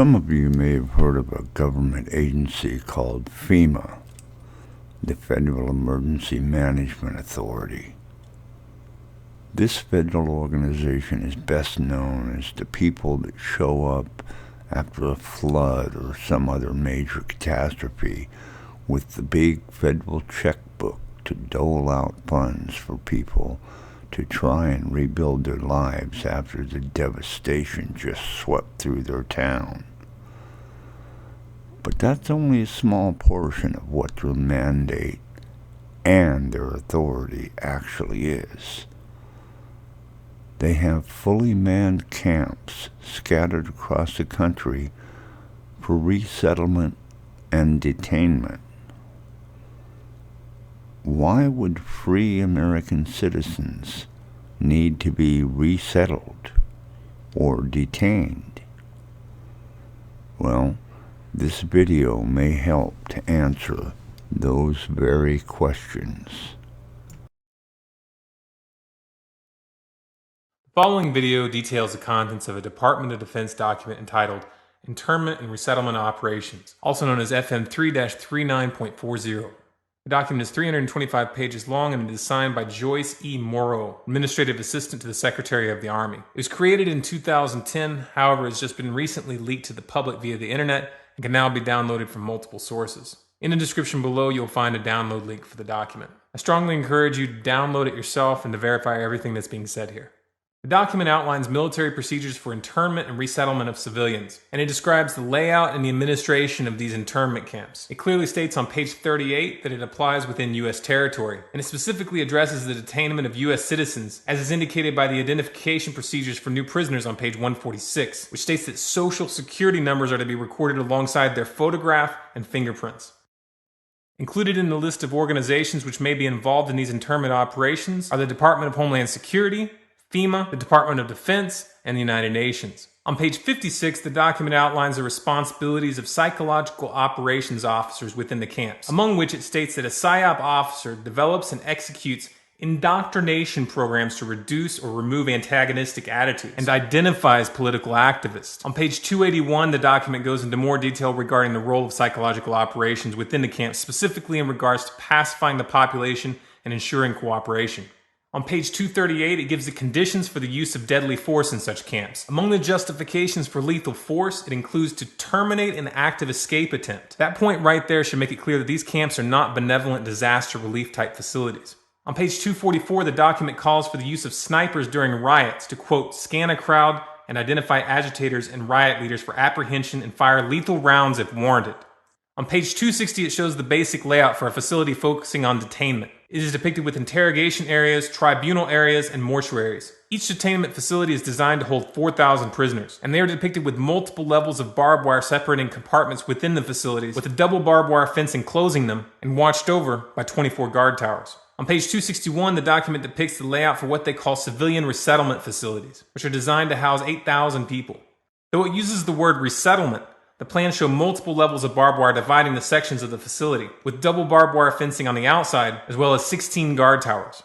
Some of you may have heard of a government agency called Fema, the Federal Emergency Management Authority. This federal organization is best known as the people that show up after a flood or some other major catastrophe with the big federal checkbook to dole out funds for people to try and rebuild their lives after the devastation just swept through their town. But that's only a small portion of what their mandate and their authority actually is. They have fully manned camps scattered across the country for resettlement and detainment. Why would free American citizens need to be resettled or detained? Well, this video may help to answer those very questions. The following video details the contents of a Department of Defense document entitled Internment and Resettlement Operations, also known as FM 3-39.40. The document is 325 pages long and it is signed by Joyce E. Morrow, Administrative Assistant to the Secretary of the Army. It was created in 2010, however, it has just been recently leaked to the public via the internet and can now be downloaded from multiple sources. In the description below, you'll find a download link for the document. I strongly encourage you to download it yourself and to verify everything that's being said here. The document outlines military procedures for internment and resettlement of civilians, and it describes the layout and the administration of these internment camps. It clearly states on page 38 that it applies within U.S. territory, and it specifically addresses the detainment of U.S. citizens, as is indicated by the identification procedures for new prisoners on page 146, which states that social security numbers are to be recorded alongside their photograph and fingerprints. Included in the list of organizations which may be involved in these internment operations are the Department of Homeland Security, FEMA, the Department of Defense, and the United Nations. On page 56, the document outlines the responsibilities of psychological operations officers within the camps, among which it states that a PSYOP officer develops and executes indoctrination programs to reduce or remove antagonistic attitudes and identifies political activists. On page 281, the document goes into more detail regarding the role of psychological operations within the camps, specifically in regards to pacifying the population and ensuring cooperation. On page 238, it gives the conditions for the use of deadly force in such camps. Among the justifications for lethal force, it includes to terminate an active escape attempt. That point right there should make it clear that these camps are not benevolent disaster relief type facilities. On page 244, the document calls for the use of snipers during riots to, quote, scan a crowd and identify agitators and riot leaders for apprehension and fire lethal rounds if warranted. On page 260, it shows the basic layout for a facility focusing on detainment. It is depicted with interrogation areas, tribunal areas, and mortuaries. Each detainment facility is designed to hold 4,000 prisoners, and they are depicted with multiple levels of barbed wire separating compartments within the facilities, with a double barbed wire fence enclosing them, and watched over by 24 guard towers. On page 261, the document depicts the layout for what they call civilian resettlement facilities, which are designed to house 8,000 people. Though it uses the word resettlement, the plans show multiple levels of barbed wire dividing the sections of the facility, with double barbed wire fencing on the outside, as well as 16 guard towers.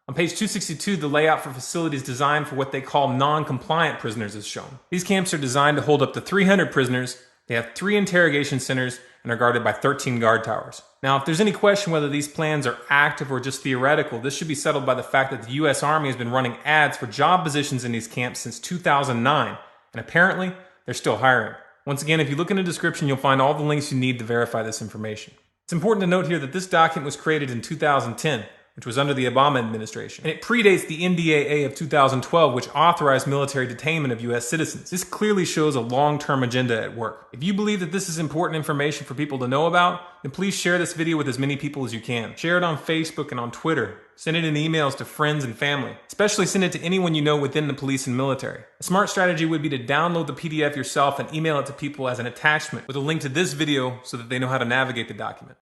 On page 262, the layout for facilities designed for what they call non-compliant prisoners is shown. These camps are designed to hold up to 300 prisoners, they have 3 interrogation centers, and are guarded by 13 guard towers. Now, if there's any question whether these plans are active or just theoretical, this should be settled by the fact that the U.S. Army has been running ads for job positions in these camps since 2009, and apparently, they're still hiring. Once again, if you look in the description, you'll find all the links you need to verify this information. It's important to note here that this document was created in 2010, which was under the Obama administration, and it predates the NDAA of 2012, which authorized military detainment of U.S. citizens. This clearly shows a long-term agenda at work. If you believe that this is important information for people to know about, then please share this video with as many people as you can. Share it on Facebook and on Twitter. Send it in emails to friends and family. Especially send it to anyone you know within the police and military. A smart strategy would be to download the PDF yourself and email it to people as an attachment with a link to this video so that they know how to navigate the document.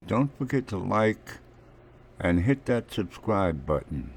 Don't forget to like and hit that subscribe button.